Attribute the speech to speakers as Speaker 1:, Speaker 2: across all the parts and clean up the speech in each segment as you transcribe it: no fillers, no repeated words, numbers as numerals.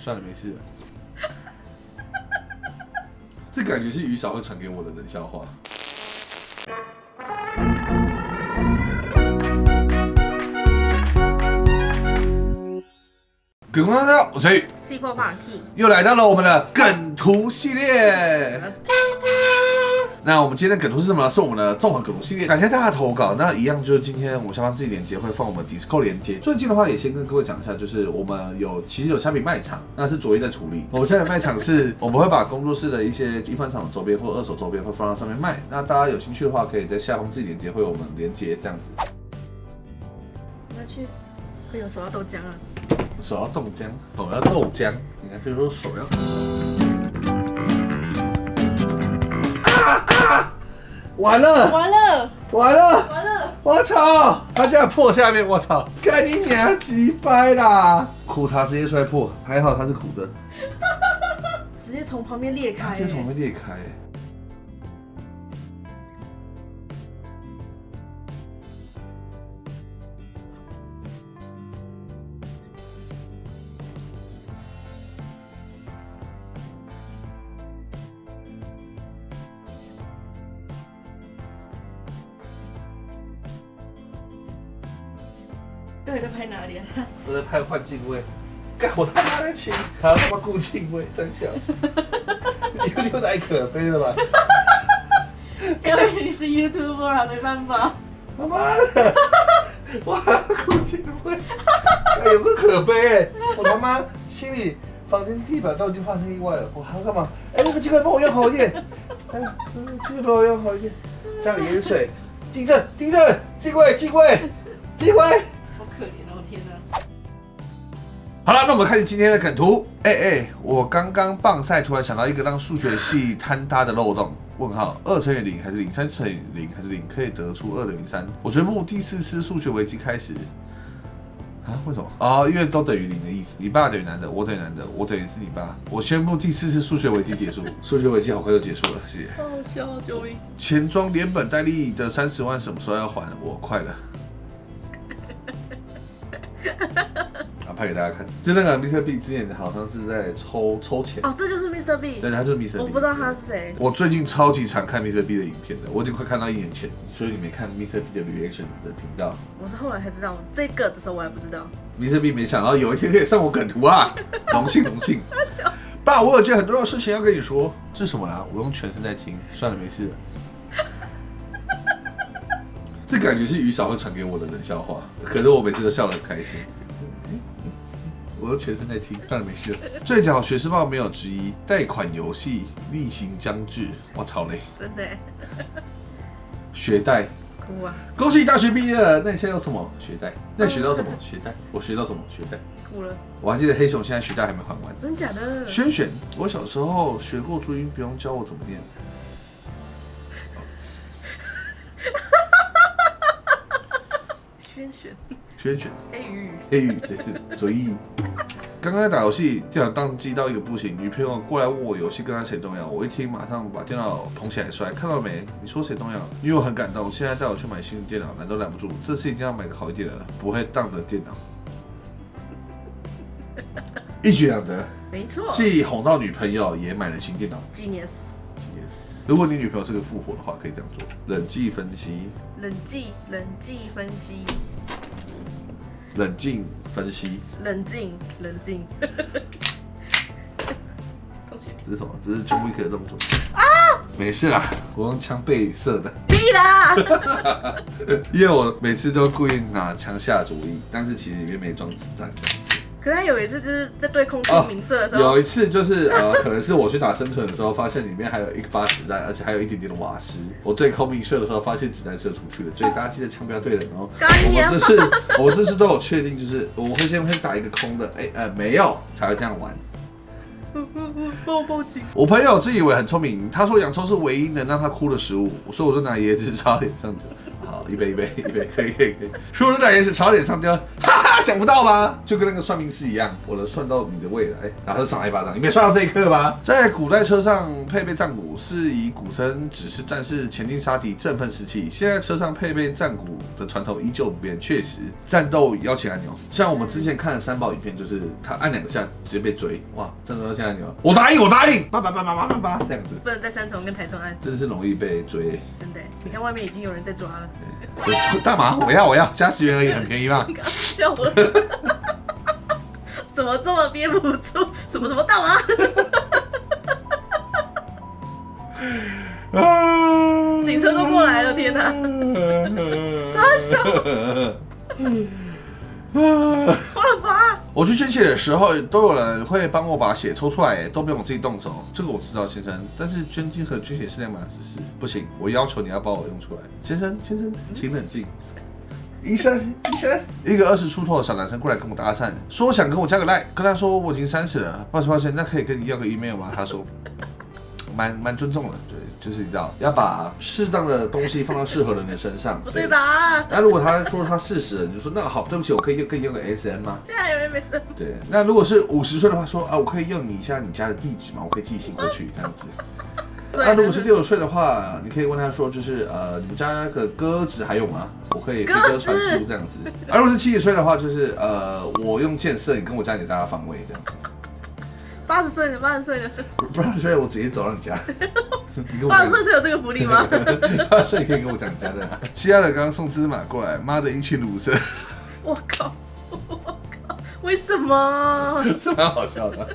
Speaker 1: 算了，没事了。这感觉是雨嫂会传给我的冷笑话。各位观众大家好，我是雨，又来到了我们的梗图系列。那我们今天的梗图是什么呢？是我们的综合梗图系列。感谢大家投稿。那一样就是今天我下方自己连接会放我们 Discord 连接。最近的话也先跟各位讲一下，就是我们其实有虾皮卖场，那是卓一在处理。我们现在卖场是我们会把工作室的一些一番赏的周边或二手周边会放到上面卖。那大家有兴趣的话，可以在下方自己连接会有我们连接这样子。
Speaker 2: 要去会有手要豆浆啊？
Speaker 1: 手要豆浆，手要豆浆，应该就是说手要。完了！
Speaker 2: 完了！
Speaker 1: 完了！
Speaker 2: 完了！
Speaker 1: 我操！他这样破下面，我操！干你娘鸡掰啦！苦茶直接摔破，还好它是苦的，
Speaker 2: 直接从旁边裂开，
Speaker 1: 直接从旁边裂开。
Speaker 2: 到底在拍哪里啊？
Speaker 1: 我在拍换镜位，干我他妈的请，还要他妈顾镜位，三小，你又太可悲了吧？
Speaker 2: 因为你是 YouTuber 啊，没办法。
Speaker 1: 他妈的，我还要顾镜位，有个可悲哎！我他妈心里房间地板都已经发生意外了，我还要干嘛？哎，那个镜柜帮我用好一点，哎，镜柜帮我用好一点，家里淹水，地震，地震，镜柜，镜柜，镜柜。
Speaker 2: 好可怜哦，天哪！
Speaker 1: 好了，那我们开始今天的梗图。我刚刚棒赛，突然想到一个让数学系坍塌的漏洞。问号，2乘以0还是0？3乘以0还是0？可以得出2等于3。我宣布第4次数学危机开始。啊？为什么？哦，因为都等于0的意思。你爸等于男的，我等于男的，我等于是你爸。我宣布第4次数学危机结束。数学危机好快就结束了，谢谢。
Speaker 2: 好笑，救命！
Speaker 1: 钱庄连本带利的30万什么时候要还？我快了。拍给大家看，就那个 Mr. B 之前好像是在抽钱
Speaker 2: 哦，这就是 Mr. B，
Speaker 1: 对，他就是 Mr. B，
Speaker 2: 我不知道他是谁。
Speaker 1: 我最近超级常看 Mr. B 的影片的，我已经快看到1年前，所以你没看 Mr. B 的 reaction 的频道。
Speaker 2: 我是后来才知道这个的时候，我还不知道。
Speaker 1: Mr. B 没想到有一天可以上我梗图啊，荣幸荣幸。爸，我有件很重要的事情要跟你说，是什么啦？我用全身在听，算了，没事了。这感觉是雨嫂会传给我的冷笑话，可是我每次都笑得很开心。我都全身在听，算了，没事了。最屌学士报没有之一，贷款游戏例行将至，我操嘞！
Speaker 2: 真的。
Speaker 1: 学贷，
Speaker 2: 哭啊！
Speaker 1: 恭喜你大学毕业了。那你现在有什么学贷？那你学到什么学贷？我学到什么学贷？
Speaker 2: 哭了。
Speaker 1: 我还记得黑熊现在学贷还没还完。
Speaker 2: 真假的？
Speaker 1: 轩轩，我小时候学过注音，不用教我怎么念。轩轩，黑羽，对是嘴意。刚刚在打游戏，电脑宕机到一个不行，女朋友过来问我游戏跟她谁重要，我一听马上把电脑捧起来摔，看到没？你说谁重要？女友很感动，现在带我去买新的电脑，拦都拦不住，这次一定要买个好一点的，不会当的电脑。一举两得，
Speaker 2: 没错。
Speaker 1: 既哄到女朋友，也买了新电脑。
Speaker 2: Genius。
Speaker 1: 如果你女朋友是个富婆的话，可以这样做：冷静分析，
Speaker 2: 冷静分析，
Speaker 1: 冷静分析，
Speaker 2: 冷静。
Speaker 1: 这是什么？这是 John Wick 的动作啊！没事啦，我用枪背射的。
Speaker 2: 屁啦！
Speaker 1: 因为我每次都故意拿枪下主意，但是其实里面没装子弹。
Speaker 2: 可是他有一次就是在对空气鸣射的时候，
Speaker 1: 有一次就是可能是我去打生存的时候，发现里面还有一发子弹，而且还有一点点的瓦斯。我对空鸣射的时候，发现子弹射出去了，所以大家记得枪不要对人哦。我这次都有确定，就是我会先打一个空的，没有才会这样玩。
Speaker 2: 帮我报警！
Speaker 1: 我朋友自以为很聪明，他说洋葱是唯一能让他哭的食物，所以我就拿椰子朝脸上丢。好，一杯，可以。所以我就拿椰子朝脸上丢，哈哈，想不到吧？就跟那个算命师一样，我能算到你的未来，然后就赏他一巴掌。你没算到这一刻吧？在古代车上配备战鼓，是以鼓声指示战士前进杀敌，振奋士气。现在车上配备战鼓的传统依旧不变，确实战斗邀请按钮，像我们之前看的3宝影片，就是他按2下直接被追，哇，战斗邀请按钮，我答应，叭这样子，
Speaker 2: 不能在3重跟台中按，
Speaker 1: 真是容易被追。
Speaker 2: 真的，你看外面已经有人在抓了。
Speaker 1: 大麻，我要加10元而已，很便宜嘛。
Speaker 2: 笑我，怎么这么憋不住？什么大麻？警车都过来了，天哪！傻笑。好了吧？
Speaker 1: 我去捐血的时候，都有人会帮我把血抽出来，都不用我自己动手。这个我知道，先生。但是捐精和捐血是两码子事，不行，我要求你要把我用出来。先生，请冷静。医生，一个20出头的小男生过来跟我搭讪，说想跟我加个 line， 跟他说我已经30了，抱歉，那可以跟你要个 email 吗？他说，蛮尊重的，对。就是你知道，要把适当的东西放到适合人的身上，
Speaker 2: 不对吧？
Speaker 1: 那如果他说他40了，你就说那好，对不起，我可以用个 SM 吗？
Speaker 2: 现在有没事？
Speaker 1: 对，那如果是50岁的话，说啊，我可以用你一下你家的地址吗？我可以寄信过去这样子。那如果是60岁的话，你可以问他说，就是你们家的鸽子还有吗？我可以飞鸽传书这样子。而如果是70岁的话，就是我用箭射你跟我家里大家方位这样子。
Speaker 2: 80岁的，80岁的
Speaker 1: ，80岁我直接走到你家。
Speaker 2: 80岁是有这个福利吗
Speaker 1: ？80岁可以跟我讲你家的。西亚的刚刚送芝麻过来，妈的一群卤蛇。
Speaker 2: 我靠！为什么？
Speaker 1: 这蛮好笑的，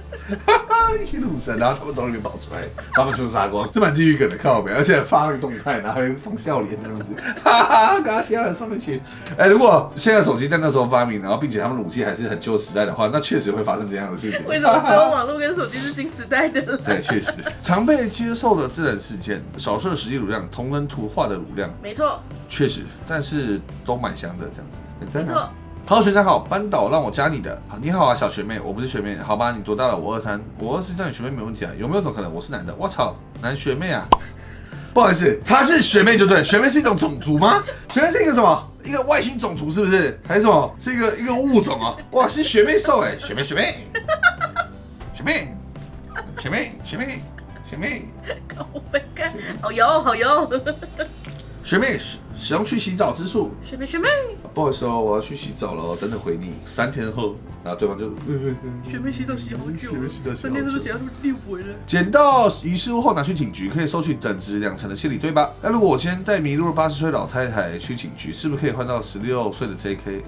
Speaker 1: 一群卤蛇，然后他们从里面跑出来，他们出杀光，这蛮地狱梗的靠北，而且发那个动态，然后还放笑脸这样子，哈哈，刚刚西亚人上面去。如果现在手机在那时候发明，然后并且他们武器还是很旧时代的话，那确实会发生这样的事情。
Speaker 2: 为什么只有网络跟手机是新时代的？
Speaker 1: 对，确实，常被接受的自然事件，少数的实际乳量，同人图画的乳量，
Speaker 2: 没错，
Speaker 1: 确实，但是都蛮香的这样子，
Speaker 2: 没错。
Speaker 1: 好，学长好，班导让我加你的。好，你好啊，小学妹，我不是学妹，好吧？你多大了？我23，我24叫你学妹没问题啊。有没有种可能我是男的？我操，男学妹啊！不好意思，她是学妹就对，学妹是一种种族吗？学妹是一个什么？一个外星种族是不是？还是什么？是一个物种啊？哇，是学妹兽哎，学妹，学妹，
Speaker 2: 好油。
Speaker 1: 学妹使用去洗澡之术。
Speaker 2: 学妹，
Speaker 1: 不好意思哦，我要去洗澡了，等等回你。3天后，然后对方就
Speaker 2: 学妹洗澡洗好久，3天是不是洗到6回了？
Speaker 1: 捡到遗失物后拿去警局，可以收取等值2成的谢礼，对吧？那如果我今天带迷路的80岁老太太去警局，是不是可以换到16岁的 JK？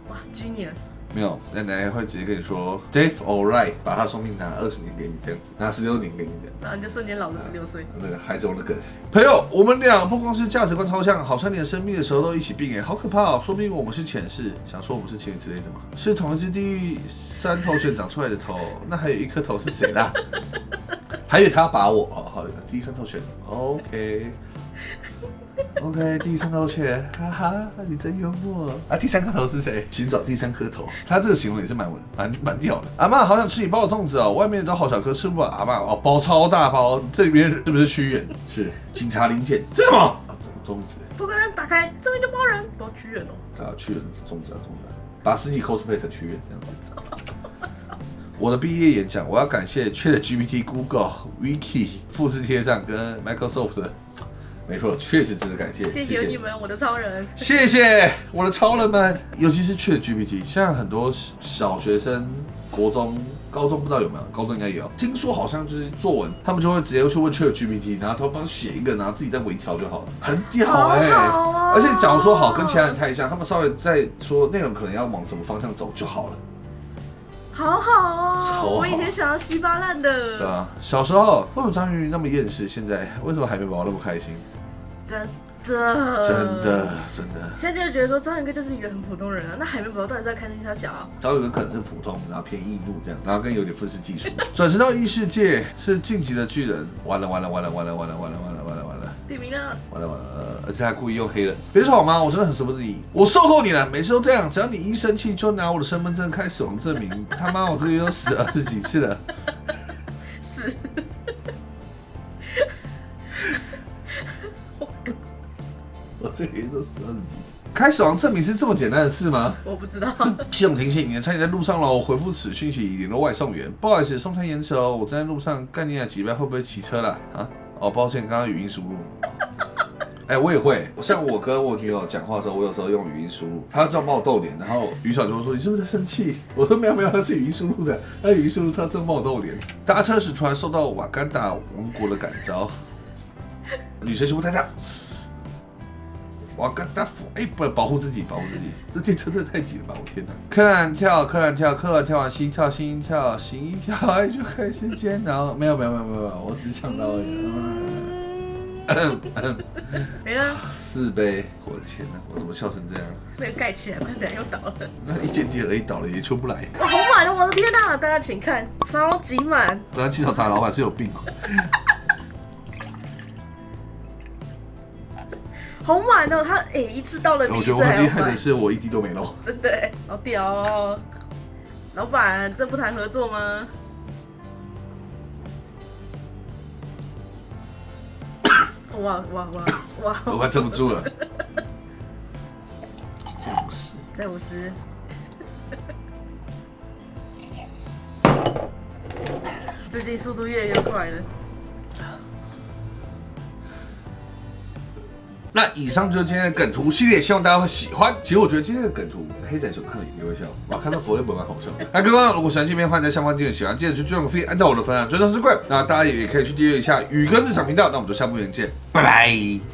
Speaker 2: 哇 ，genius！
Speaker 1: 没有，奶奶会直接跟你说 Dave alright， 把他寿命拿20年给你这样子，拿16年给你这样，
Speaker 2: 然后你就瞬间老了16岁。
Speaker 1: 那个孩子我的梗，朋友，我们俩不光是价值观超像，好像连生病的时候都一起病哎，好可怕哦！说不定我们是前世，想说我们是情侣之类的吗？是同一只地狱3头犬长出来的头，那还有1颗头是谁啦？还有他要把我哦，好，第3头犬 OK， 第3头犬，哈哈，你真幽默啊！第3颗头是谁？寻找第3颗头，他这个形容也是蛮屌的。阿嬷好想吃你包的粽子哦，外面都好小颗，吃不饱。阿嬷哦，包超大包，这里面是不是屈原？是警察临检，这是什么？粽子。
Speaker 2: 不可能打开，这边就包人，包屈原哦。
Speaker 1: 啊，屈原粽子啊，把尸体 cosplay 成屈原这样子。我的毕业演讲，我要感谢 ChatGPT、Google、Wiki 复制贴上跟 Microsoft 的。没错，确实值得感谢。
Speaker 2: 谢谢你们，我的超人。
Speaker 1: 谢谢我的超人们，尤其是 ChatGPT， 现在很多小学生、国中、高中不知道有没有，高中应该有。听说好像就是作文，他们就会直接去问 ChatGPT， 然后他帮写一个，然后自己再微调就好了，很屌哎、
Speaker 2: 哦！
Speaker 1: 而且假如说好跟其他人太像，他们稍微再说内容可能要往什么方向走就好了。
Speaker 2: 好好哦，我以前想要稀巴烂的。
Speaker 1: 对啊，小时候为什么章鱼那么厌世？现在为什么海绵宝宝那么开心？
Speaker 2: 真
Speaker 1: 的。
Speaker 2: 现在就觉得说章鱼哥就是一个很普通人啊，那海绵宝宝到底是在开心他小啊？
Speaker 1: 章鱼哥可能是普通，然后偏易怒这样，然后更有点愤世嫉俗。转身到异世界是晋级的巨人，完了，
Speaker 2: 地名啊！
Speaker 1: 完了，而且还故意用黑人。别说好吗？我真的很舍不得你，我受够你了，每次都这样，只要你一生气就拿我的身份证开死亡证明。他妈，我这个月都死了20几次了。
Speaker 2: 死。
Speaker 1: 我这个月都死20几次。开死亡证明是这么简单的事吗？
Speaker 2: 我不知道。
Speaker 1: 系统提醒你的餐点在路上喽，回复此讯息联络外送员。不好意思，送餐延迟哦，我在路上，干你俩几拜会不会骑车啦？啊？哦，抱歉，刚刚语音输入。我也会，像我跟我女友讲话的时候，我有时候用语音输入，她要这样帮我逗点，然后语嫂就会说：“你是不是在生气？”我说：“没有，那是语音输入的，那语音输入她这么帮我逗点。”搭车时突然受到瓦干达王国的感召，女生全部太大。瓦干达府，不保护自己，这电车真的太挤了吧！我天哪！柯南跳，跳完心跳，心一跳，爱就开始煎熬。没有，我只抢到而已。
Speaker 2: 没了
Speaker 1: 4杯，我的天哪，我怎么笑成这样？
Speaker 2: 那个盖起来，不然等下又倒了。
Speaker 1: 那一点点而已，倒了也出不来。
Speaker 2: 哇，好满哦！我的天哪，大家请看，超级满。
Speaker 1: 这家气炒茶老板是有病哦。
Speaker 2: 好满哦，他一次到了比
Speaker 1: 我觉得我很厉害的是，我一滴都没漏。
Speaker 2: 真的好屌哦！老板，这不谈合作吗？哇！
Speaker 1: 我快撑不住了。
Speaker 2: 再50。最近速度越来越快了。
Speaker 1: 那以上就是今天的梗图系列，希望大家会喜欢。其实我觉得今天的梗图，黑仔熊看了也会笑，哇，看到佛瑞本蛮好笑的。那各位如果喜欢这边，欢迎在下方订阅喜欢，记得去追踪按照我的分享，追踪是贵。那大家也可以去订阅一下宇哥日常频道。那我们就下部影片见，拜拜。